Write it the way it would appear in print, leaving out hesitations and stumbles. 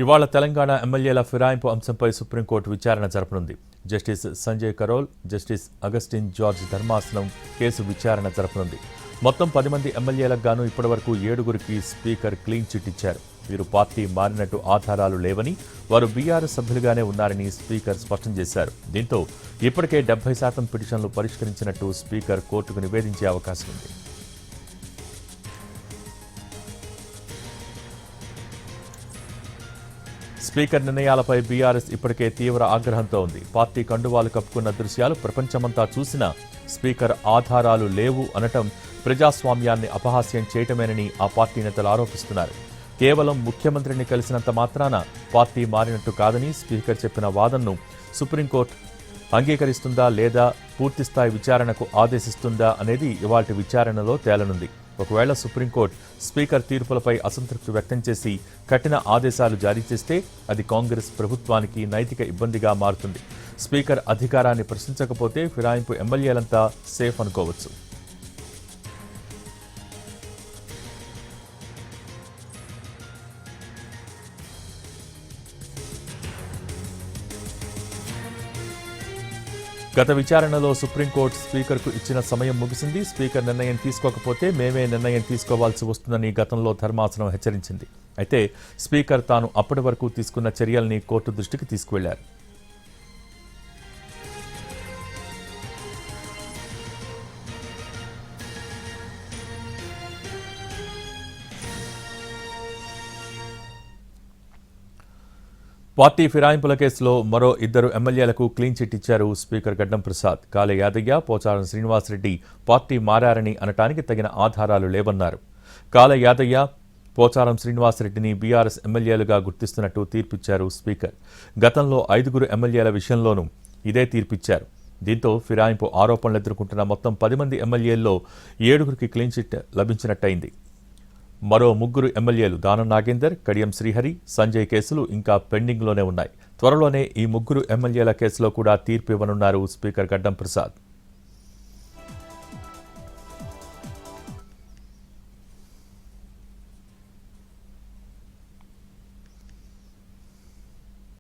ఇవాళ తెలంగాణ ఎమ్మెల్యేల ఫిరాయింపు అంశంపై సుప్రీంకోర్టు విచారణ జరపనుంది. జస్టిస్ సంజయ్ కరోల్, జస్టిస్ అగస్టిన్ జార్జ్ ధర్మాసనం కేసు విచారణ జరపనుంది. మొత్తం 10 మంది ఎమ్మెల్యేలకు గాను ఇప్పటివరకు 7గురికి స్పీకర్ క్లీన్ చిట్ ఇచ్చారు. వీరు పార్టీ మారినట్టు ఆధారాలు లేవని, వారు బీఆర్ఎస్ సభ్యులుగానే ఉన్నారని స్పీకర్ స్పష్టం చేశారు. దీంతో ఇప్పటికే 70% పిటిషన్లు పరిష్కరించినట్టు స్పీకర్ కోర్టుకు నివేదించే అవకాశం ఉంది. స్పీకర్ నిర్ణయాలపై బీఆర్ఎస్ ఇప్పటికే తీవ్ర ఆగ్రహంతో ఉంది. పార్టీ కండువాలు కప్పుకున్న దృశ్యాలు ప్రపంచమంతా చూసినా స్పీకర్ ఆధారాలు లేవు అనటం ప్రజాస్వామ్యాన్ని అపహాస్యం చేయటమేనని ఆ పార్టీ నేతలు ఆరోపిస్తున్నారు. కేవలం ముఖ్యమంత్రిని కలిసినంత మాత్రాన పార్టీ మారినట్టు కాదని స్పీకర్ చెప్పిన వాదనను సుప్రీంకోర్టు అంగీకరిస్తుందా లేదా పూర్తిస్థాయి విచారణకు ఆదేశిస్తుందా అనేది ఇవాల్టి విచారణలో తేలనుంది. ఒకవేళ సుప్రీంకోర్టు స్పీకర్ తీర్పులపై అసంతృప్తి వ్యక్తం చేసి కఠిన ఆదేశాలు జారీ చేస్తే అది కాంగ్రెస్ ప్రభుత్వానికి నైతిక ఇబ్బందిగా మారుతుంది. స్పీకర్ అధికారాన్ని ప్రశ్నించకపోతే ఫిరాయింపు ఎమ్మెల్యేలంతా సేఫ్ అనుకోవచ్చు. గత విచారణలో సుప్రీంకోర్టు స్పీకర్కు ఇచ్చిన సమయం ముగిసింది. స్పీకర్ నిర్ణయం తీసుకోకపోతే మేమే నిర్ణయం తీసుకోవాల్సి వస్తుందని గతంలో ధర్మాసనం హెచ్చరించింది. అయితే స్పీకర్ తాను అప్పటి వరకు తీసుకున్న చర్యల్ని కోర్టు దృష్టికి తీసుకువెళ్లారు. పార్టీ ఫిరాయింపుల కేసులో మరో 2 ఎమ్మెల్యేలకు క్లీన్ చిట్ ఇచ్చారు స్పీకర్ గడ్డం ప్రసాద్. కాళే యాదయ్య, పోచారం శ్రీనివాసరెడ్డి పార్టీ మారారని అనటానికి తగిన ఆధారాలు లేవన్నారు. కాళే యాదయ్య, పోచారం శ్రీనివాసరెడ్డిని బీఆర్ఎస్ ఎమ్మెల్యేలుగా గుర్తిస్తున్నట్టు తీర్పిచ్చారు స్పీకర్. గతంలో 5 ఎమ్మెల్యేల విషయంలోనూ ఇదే తీర్పిచ్చారు. దీంతో ఫిరాయింపు ఆరోపణలు ఎదుర్కొంటున్న మొత్తం 10 మంది ఎమ్మెల్యేల్లో 7గురికి క్లీన్ చిట్ లభించినట్టయింది. మరో 3 ఎమ్మెల్యేలు దానం నాగేందర్, కడియం శ్రీహరి, సంజయ్ కేసులు ఇంకా పెండింగ్లోనే ఉన్నాయి. త్వరలోనే ఈ 3 ఎమ్మెల్యేల కేసులో కూడా తీర్పు ఇవ్వనున్నారు స్పీకర్ గడ్డం ప్రసాద్.